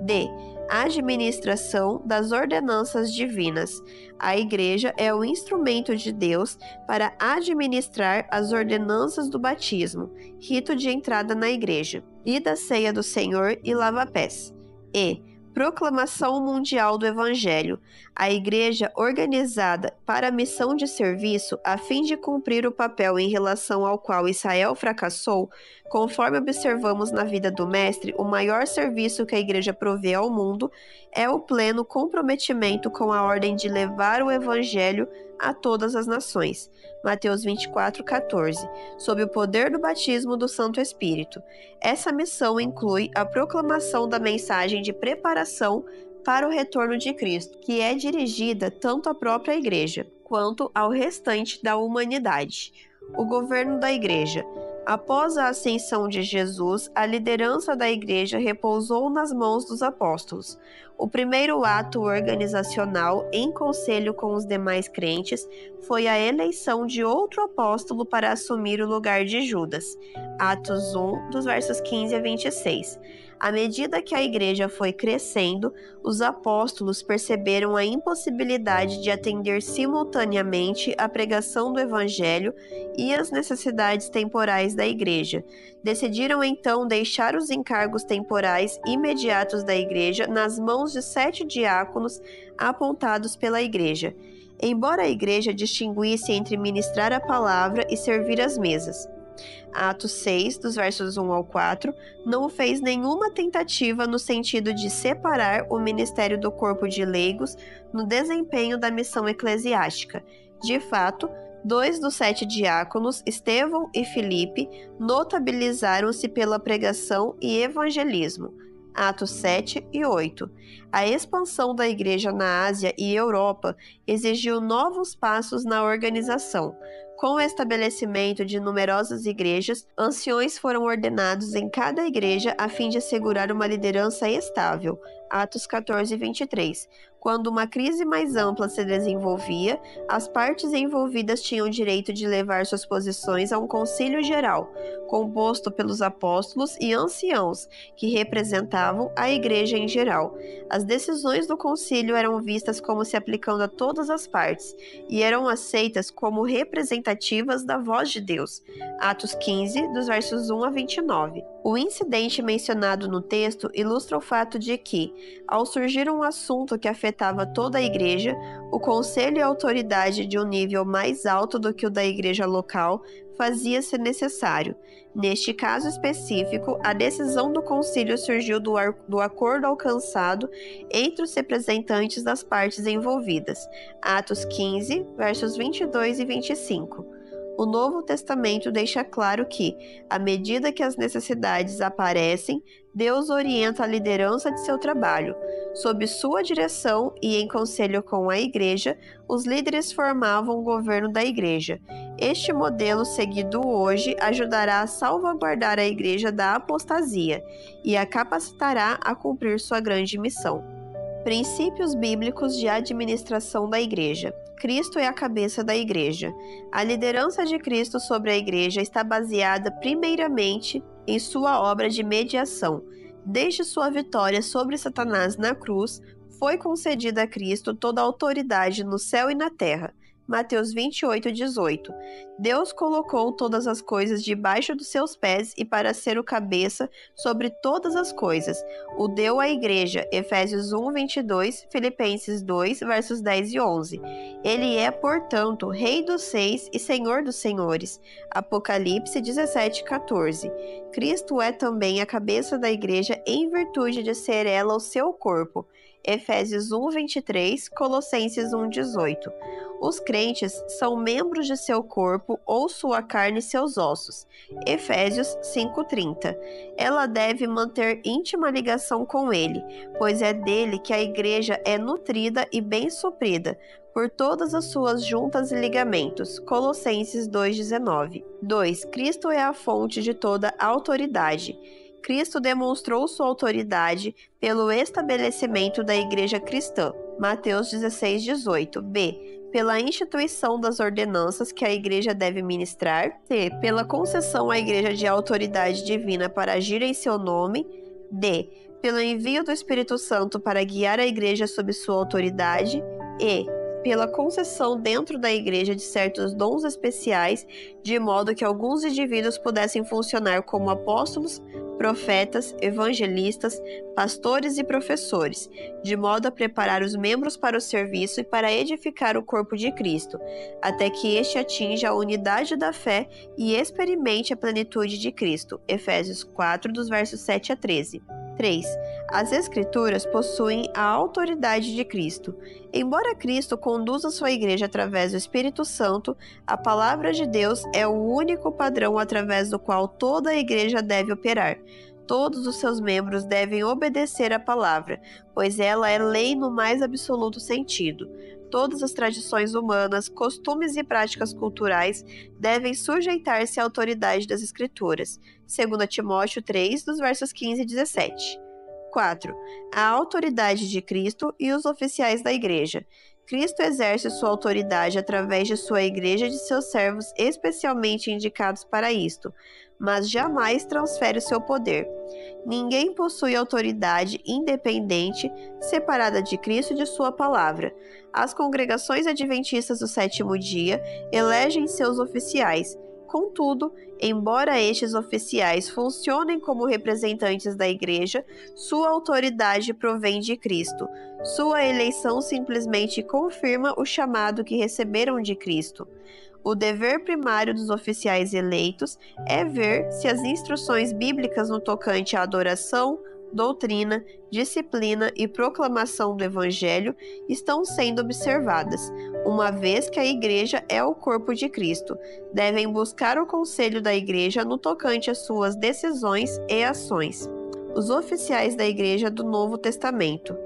D. Administração das ordenanças divinas. A Igreja é o instrumento de Deus para administrar as ordenanças do batismo, rito de entrada na Igreja, e da ceia do Senhor e lava-pés. E. Proclamação mundial do Evangelho. A Igreja organizada para a missão de serviço a fim de cumprir o papel em relação ao qual Israel fracassou, conforme observamos na vida do Mestre, o maior serviço que a Igreja provê ao mundo é o pleno comprometimento com a ordem de levar o Evangelho a todas as nações. Mateus 24,14, sob o poder do batismo do Santo Espírito. Essa missão inclui a proclamação da mensagem de preparação para o retorno de Cristo, que é dirigida tanto à própria Igreja quanto ao restante da humanidade. O governo da Igreja. Após a ascensão de Jesus, a liderança da Igreja repousou nas mãos dos apóstolos. O primeiro ato organizacional, em conselho com os demais crentes, foi a eleição de outro apóstolo para assumir o lugar de Judas. Atos 1, dos versos 15 a 26. À medida que a Igreja foi crescendo, os apóstolos perceberam a impossibilidade de atender simultaneamente a pregação do Evangelho e as necessidades temporais da Igreja. Decidiram então deixar os encargos temporais imediatos da Igreja nas mãos de 7 diáconos apontados pela Igreja, embora a Igreja distinguisse entre ministrar a palavra e servir as mesas. Atos 6, dos versos 1 ao 4, não fez nenhuma tentativa no sentido de separar o ministério do corpo de leigos no desempenho da missão eclesiástica. De fato, 2 dos 7 diáconos, Estevão e Filipe, notabilizaram-se pela pregação e evangelismo. Atos 7 e 8. A expansão da Igreja na Ásia e Europa exigiu novos passos na organização. Com o estabelecimento de numerosas igrejas, anciões foram ordenados em cada igreja a fim de assegurar uma liderança estável. Atos 14 e 23. Quando uma crise mais ampla se desenvolvia, as partes envolvidas tinham direito de levar suas posições a um concílio geral, composto pelos apóstolos e anciãos, que representavam a igreja em geral. As decisões do concílio eram vistas como se aplicando a todas as partes, e eram aceitas como representativas da voz de Deus. Atos 15, dos versos 1 a 29. O incidente mencionado no texto ilustra o fato de que, ao surgir um assunto que afetava toda a igreja, o conselho e a autoridade de um nível mais alto do que o da igreja local fazia-se necessário. Neste caso específico, a decisão do concílio surgiu do acordo alcançado entre os representantes das partes envolvidas. Atos 15, versos 22 e 25. O Novo Testamento deixa claro que, à medida que as necessidades aparecem, Deus orienta a liderança de seu trabalho. Sob sua direção e em conselho com a Igreja, os líderes formavam o governo da Igreja. Este modelo seguido hoje ajudará a salvaguardar a Igreja da apostasia e a capacitará a cumprir sua grande missão. Princípios bíblicos de administração da Igreja. Cristo é a cabeça da Igreja. A liderança de Cristo sobre a Igreja está baseada primeiramente em sua obra de mediação. Desde sua vitória sobre Satanás na cruz, foi concedida a Cristo toda a autoridade no céu e na terra. Mateus 28, 18. Deus colocou todas as coisas debaixo dos seus pés e para ser o cabeça sobre todas as coisas. O deu à igreja. Efésios 1, 22, Filipenses 2, versos 10 e 11. Ele é, portanto, Rei dos Reis e Senhor dos Senhores. Apocalipse 17, 14. Cristo é também a cabeça da igreja em virtude de ser ela o seu corpo. Efésios 1:23, Colossenses 1:18. Os crentes são membros de seu corpo ou sua carne e seus ossos. Efésios 5:30. Ela deve manter íntima ligação com ele, pois é dele que a igreja é nutrida e bem suprida por todas as suas juntas e ligamentos. Colossenses 2:19. 2. Cristo é a fonte de toda autoridade. Cristo demonstrou sua autoridade pelo estabelecimento da igreja cristã. Mateus 16:18. B. Pela instituição das ordenanças que a igreja deve ministrar. C. Pela concessão à igreja de autoridade divina para agir em seu nome. D. Pelo envio do Espírito Santo para guiar a igreja sob sua autoridade. E. Pela concessão dentro da igreja de certos dons especiais, de modo que alguns indivíduos pudessem funcionar como apóstolos, profetas, evangelistas, pastores e professores, de modo a preparar os membros para o serviço e para edificar o corpo de Cristo, até que este atinja a unidade da fé e experimente a plenitude de Cristo. Efésios 4, dos versos 7 a 13. 3. As Escrituras possuem a autoridade de Cristo. Embora Cristo conduza sua igreja através do Espírito Santo, a palavra de Deus é o único padrão através do qual toda a igreja deve operar. Todos os seus membros devem obedecer à palavra, pois ela é lei no mais absoluto sentido. Todas as tradições humanas, costumes e práticas culturais devem sujeitar-se à autoridade das Escrituras. 2 Timóteo 3, dos versos 15 e 17. 4. A autoridade de Cristo e os oficiais da Igreja. Cristo exerce sua autoridade através de sua igreja e de seus servos especialmente indicados para isto, mas jamais transfere o seu poder. Ninguém possui autoridade independente, separada de Cristo e de sua palavra. As congregações adventistas do sétimo dia elegem seus oficiais. Contudo, embora estes oficiais funcionem como representantes da igreja, sua autoridade provém de Cristo. Sua eleição simplesmente confirma o chamado que receberam de Cristo. O dever primário dos oficiais eleitos é ver se as instruções bíblicas no tocante à adoração, doutrina, disciplina e proclamação do Evangelho estão sendo observadas, uma vez que a Igreja é o corpo de Cristo. Devem buscar o conselho da Igreja no tocante às suas decisões e ações. Os oficiais da Igreja do Novo Testamento.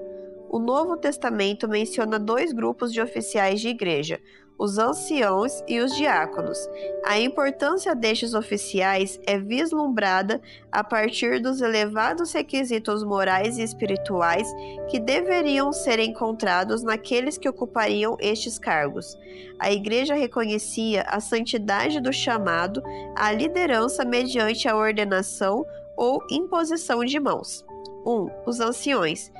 O Novo Testamento menciona dois grupos de oficiais de igreja, os anciãos e os diáconos. A importância destes oficiais é vislumbrada a partir dos elevados requisitos morais e espirituais que deveriam ser encontrados naqueles que ocupariam estes cargos. A Igreja reconhecia a santidade do chamado à liderança mediante a ordenação ou imposição de mãos. 1. Os anciões.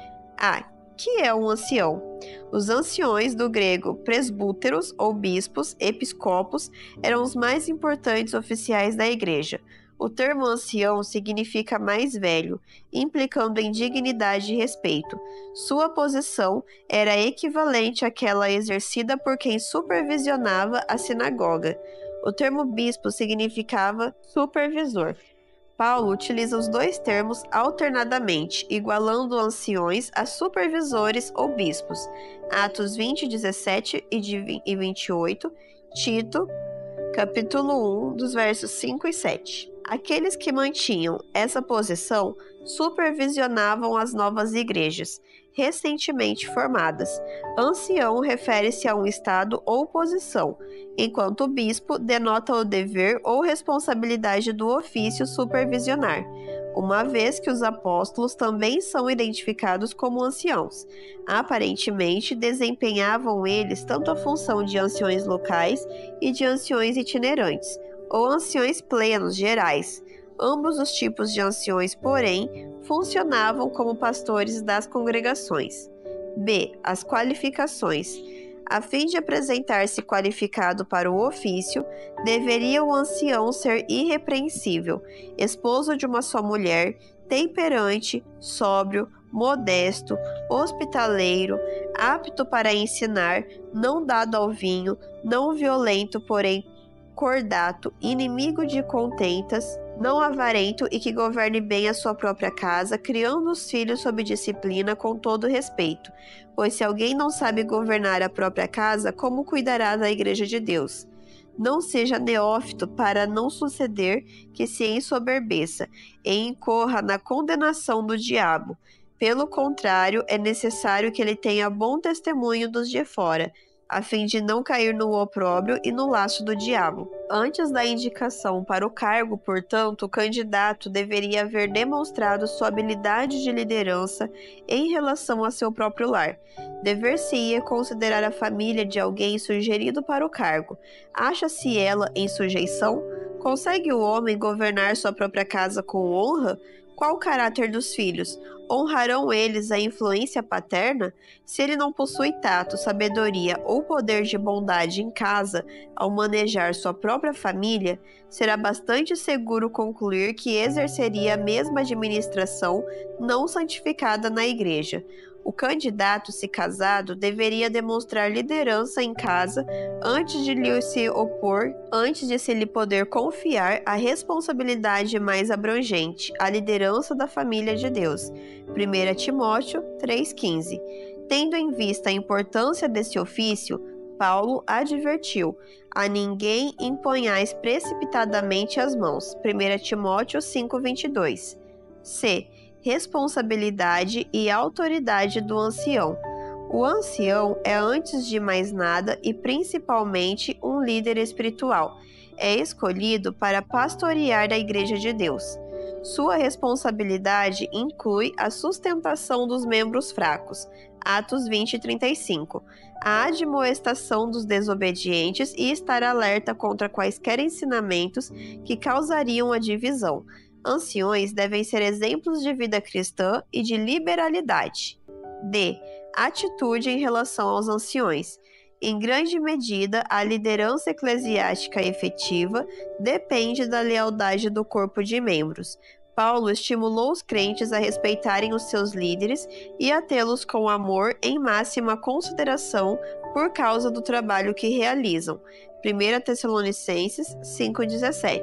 Que é um ancião? Os anciões, do grego presbúteros ou bispos, episcopos, eram os mais importantes oficiais da igreja. O termo ancião significa mais velho, implicando em dignidade e respeito. Sua posição era equivalente àquela exercida por quem supervisionava a sinagoga. O termo bispo significava supervisor. Paulo utiliza os dois termos alternadamente, igualando anciões a supervisores ou bispos. Atos 20, 17 e 28, Tito, capítulo 1, dos versos 5 e 7. Aqueles que mantinham essa posição supervisionavam as novas igrejas, recentemente formadas. Ancião refere-se a um estado ou posição, enquanto bispo denota o dever ou responsabilidade do ofício supervisionar, uma vez que os apóstolos também são identificados como anciãos. Aparentemente, desempenhavam eles tanto a função de anciões locais e de anciões itinerantes, ou anciões plenos gerais. Ambos os tipos de anciões, porém, funcionavam como pastores das congregações. B. As qualificações. A fim de apresentar-se qualificado para o ofício, deveria o ancião ser irrepreensível, esposo de uma só mulher, temperante, sóbrio, modesto, hospitaleiro, apto para ensinar, não dado ao vinho, não violento, porém cordato, inimigo de contentas, não avarento e que governe bem a sua própria casa, criando os filhos sob disciplina com todo respeito. Pois se alguém não sabe governar a própria casa, como cuidará da igreja de Deus? Não seja neófito para não suceder que se ensoberbeça e incorra na condenação do diabo. Pelo contrário, é necessário que ele tenha bom testemunho dos de fora, a fim de não cair no opróbrio e no laço do diabo. Antes da indicação para o cargo, portanto, o candidato deveria haver demonstrado sua habilidade de liderança em relação a seu próprio lar. Dever-se-ia considerar a família de alguém sugerido para o cargo. Acha-se ela em sujeição? Consegue o homem governar sua própria casa com honra? Qual o caráter dos filhos? Honrarão eles a influência paterna? Se ele não possui tato, sabedoria ou poder de bondade em casa, ao manejar sua própria família, será bastante seguro concluir que exerceria a mesma administração não santificada na igreja. O candidato, se casado, deveria demonstrar liderança em casa antes de lhe se opor, antes de se lhe poder confiar a responsabilidade mais abrangente, a liderança da família de Deus. 1 Timóteo 3,15. Tendo em vista a importância desse ofício, Paulo advertiu: a ninguém imponhais precipitadamente as mãos. 1 Timóteo 5,22. C. Responsabilidade e autoridade do ancião. O ancião é, antes de mais nada e principalmente, um líder espiritual. É escolhido para pastorear a Igreja de Deus. Sua responsabilidade inclui a sustentação dos membros fracos, Atos 20:35, a admoestação dos desobedientes e estar alerta contra quaisquer ensinamentos que causariam a divisão. Anciões devem ser exemplos de vida cristã e de liberalidade. D. Atitude em relação aos anciões. Em grande medida, a liderança eclesiástica efetiva depende da lealdade do corpo de membros. Paulo estimulou os crentes a respeitarem os seus líderes e a tê-los com amor em máxima consideração por causa do trabalho que realizam. 1 Tessalonicenses 5,17.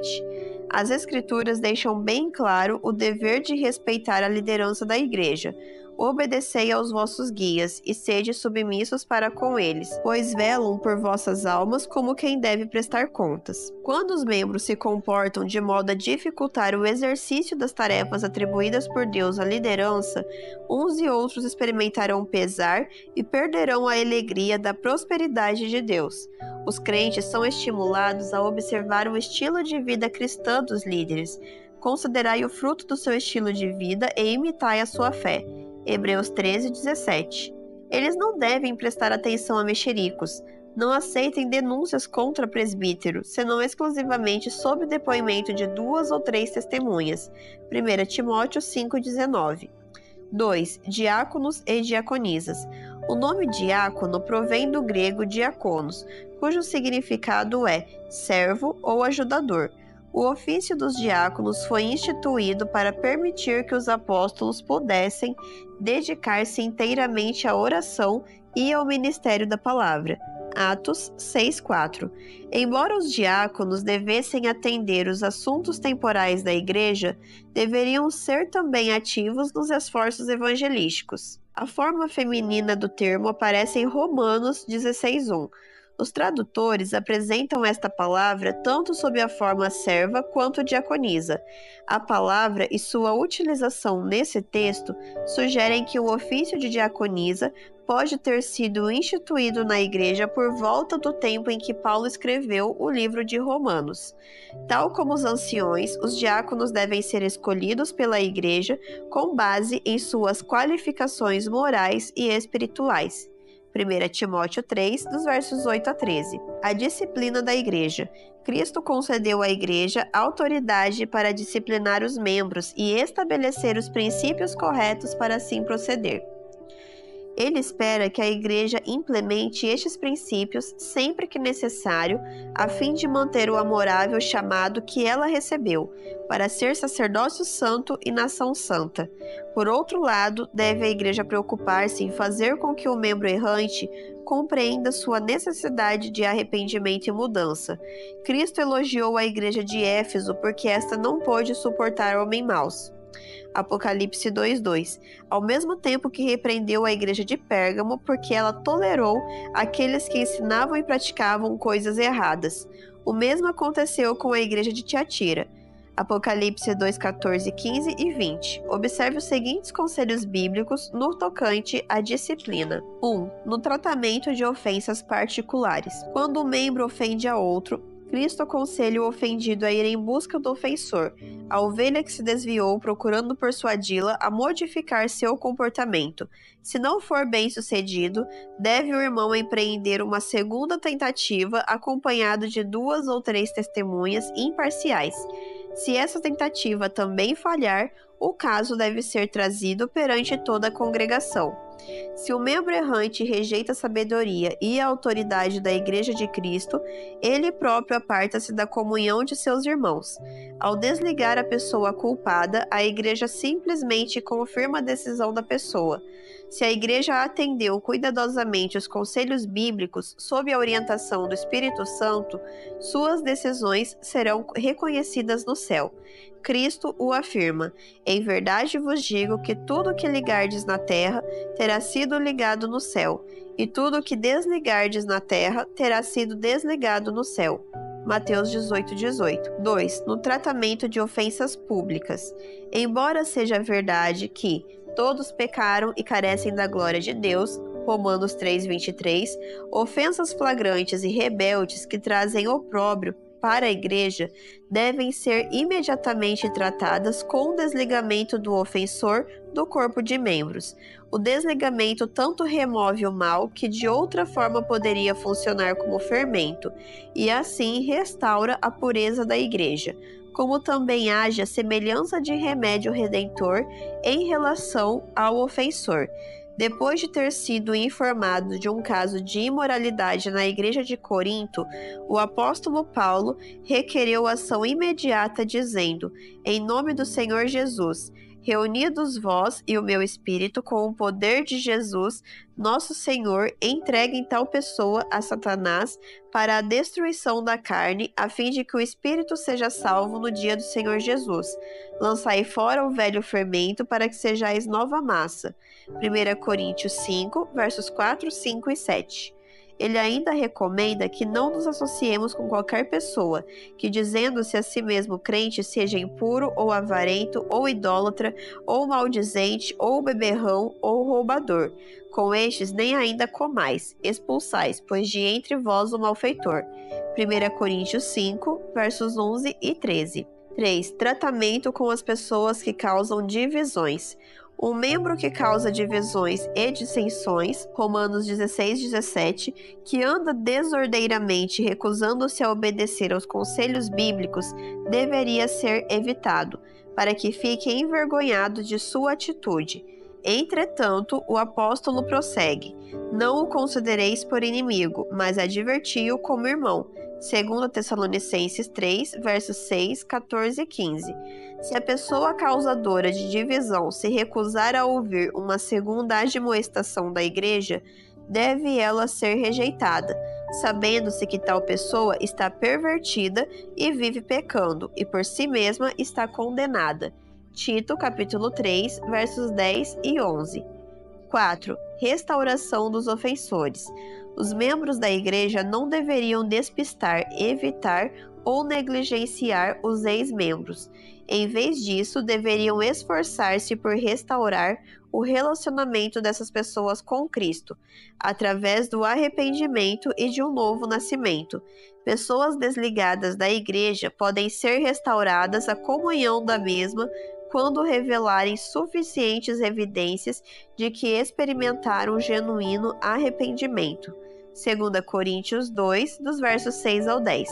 As Escrituras deixam bem claro o dever de respeitar a liderança da igreja. Obedecei aos vossos guias e sede submissos para com eles, pois velam por vossas almas como quem deve prestar contas. Quando os membros se comportam de modo a dificultar o exercício das tarefas atribuídas por Deus à liderança, uns e outros experimentarão pesar e perderão a alegria da prosperidade de Deus. Os crentes são estimulados a observar o estilo de vida cristã dos líderes. Considerai o fruto do seu estilo de vida e imitai a sua fé. Hebreus 13:17. Eles não devem prestar atenção a mexericos. Não aceitem denúncias contra presbítero, senão exclusivamente sob depoimento de 2 ou 3 testemunhas. 1 Timóteo 5:19. 2. Diáconos e diaconisas. O nome diácono provém do grego diakonos, cujo significado é servo ou ajudador. O ofício dos diáconos foi instituído para permitir que os apóstolos pudessem dedicar-se inteiramente à oração e ao ministério da palavra. Atos 6:4. Embora os diáconos devessem atender os assuntos temporais da igreja, deveriam ser também ativos nos esforços evangelísticos. A forma feminina do termo aparece em Romanos 16:1. Os tradutores apresentam esta palavra tanto sob a forma serva quanto diaconisa. A palavra e sua utilização nesse texto sugerem que o ofício de diaconisa pode ter sido instituído na igreja por volta do tempo em que Paulo escreveu o livro de Romanos. Tal como os anciões, os diáconos devem ser escolhidos pela igreja com base em suas qualificações morais e espirituais. 1 Timóteo 3, dos versos 8 a 13. A disciplina da igreja. Cristo concedeu à igreja autoridade para disciplinar os membros e estabelecer os princípios corretos para assim proceder. Ele espera que a Igreja implemente estes princípios sempre que necessário, a fim de manter o amorável chamado que ela recebeu, para ser sacerdócio santo e nação santa. Por outro lado, deve a Igreja preocupar-se em fazer com que o membro errante compreenda sua necessidade de arrependimento e mudança. Cristo elogiou a Igreja de Éfeso porque esta não pôde suportar homens maus. Apocalipse 2:2. Ao mesmo tempo que repreendeu a igreja de Pérgamo porque ela tolerou aqueles que ensinavam e praticavam coisas erradas. O mesmo aconteceu com a igreja de Tiatira. Apocalipse 2:14, 15 e 20. Observe os seguintes conselhos bíblicos no tocante à disciplina. 1. No tratamento de ofensas particulares. Quando um membro ofende a outro, Cristo aconselha o ofendido a ir em busca do ofensor, a ovelha que se desviou, procurando persuadi-la a modificar seu comportamento. Se não for bem sucedido, deve o irmão empreender uma segunda tentativa, acompanhado de 2 ou 3 testemunhas imparciais. Se essa tentativa também falhar, o caso deve ser trazido perante toda a congregação. Se o membro errante rejeita a sabedoria e a autoridade da Igreja de Cristo, ele próprio aparta-se da comunhão de seus irmãos. Ao desligar a pessoa culpada, a Igreja simplesmente confirma a decisão da pessoa. Se a Igreja atendeu cuidadosamente os conselhos bíblicos sob a orientação do Espírito Santo, suas decisões serão reconhecidas no céu. Cristo o afirma: em verdade vos digo que tudo que ligardes na terra terá sido ligado no céu, e tudo que desligardes na terra terá sido desligado no céu. Mateus 18:18. 2. No tratamento de ofensas públicas. Embora seja verdade que todos pecaram e carecem da glória de Deus, Romanos 3:23, ofensas flagrantes e rebeldes que trazem opróbrio para a Igreja devem ser imediatamente tratadas com o desligamento do ofensor do corpo de membros. O desligamento tanto remove o mal que de outra forma poderia funcionar como fermento, e assim restaura a pureza da Igreja, como também haja semelhança de remédio redentor em relação ao ofensor. Depois de ter sido informado de um caso de imoralidade na igreja de Corinto, o apóstolo Paulo requereu ação imediata, dizendo: em nome do Senhor Jesus, reunidos vós e o meu espírito com o poder de Jesus, nosso Senhor, entreguem tal pessoa a Satanás para a destruição da carne, a fim de que o espírito seja salvo no dia do Senhor Jesus. Lançai fora o velho fermento para que sejais nova massa. 1 Coríntios 5, versos 4, 5 e 7. Ele ainda recomenda que não nos associemos com qualquer pessoa que, dizendo-se a si mesmo crente, seja impuro ou avarento ou idólatra ou maldizente ou beberrão ou roubador. Com estes nem ainda comais, expulsais, pois de entre vós o malfeitor. 1 Coríntios 5, versos 11 e 13. 3. Tratamento com as pessoas que causam divisões. Um membro que causa divisões e dissensões, Romanos 16:17, que anda desordeiramente recusando-se a obedecer aos conselhos bíblicos, deveria ser evitado, para que fique envergonhado de sua atitude. Entretanto, o apóstolo prossegue: não o considereis por inimigo, mas adverti-o como irmão. 2 Tessalonicenses 3, versos 6, 14 e 15. Se a pessoa causadora de divisão se recusar a ouvir uma segunda admoestação da igreja, deve ela ser rejeitada, sabendo-se que tal pessoa está pervertida e vive pecando, e por si mesma está condenada. Tito, capítulo 3, versos 10 e 11. 4. Restauração dos ofensores. Os membros da igreja não deveriam despistar, evitar ou negligenciar os ex-membros. Em vez disso, deveriam esforçar-se por restaurar o relacionamento dessas pessoas com Cristo, através do arrependimento e de um novo nascimento. Pessoas desligadas da igreja podem ser restauradas à comunhão da mesma quando revelarem suficientes evidências de que experimentaram genuíno arrependimento. 2 Coríntios 2, dos versos 6 ao 10.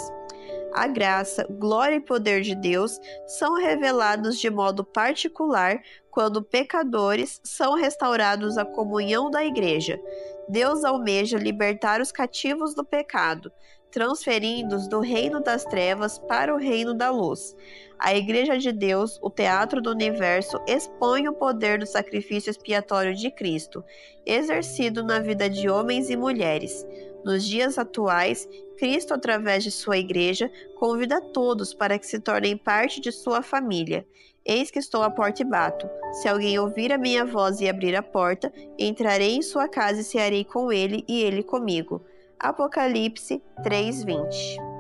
A graça, glória e poder de Deus são revelados de modo particular quando pecadores são restaurados à comunhão da Igreja. Deus almeja libertar os cativos do pecado, transferindo-os do reino das trevas para o reino da luz. A Igreja de Deus, o teatro do universo, expõe o poder do sacrifício expiatório de Cristo, exercido na vida de homens e mulheres. Nos dias atuais, Cristo, através de sua Igreja, convida todos para que se tornem parte de sua família. Eis que estou à porta e bato. Se alguém ouvir a minha voz e abrir a porta, entrarei em sua casa e cearei com ele e ele comigo. Apocalipse 3:20.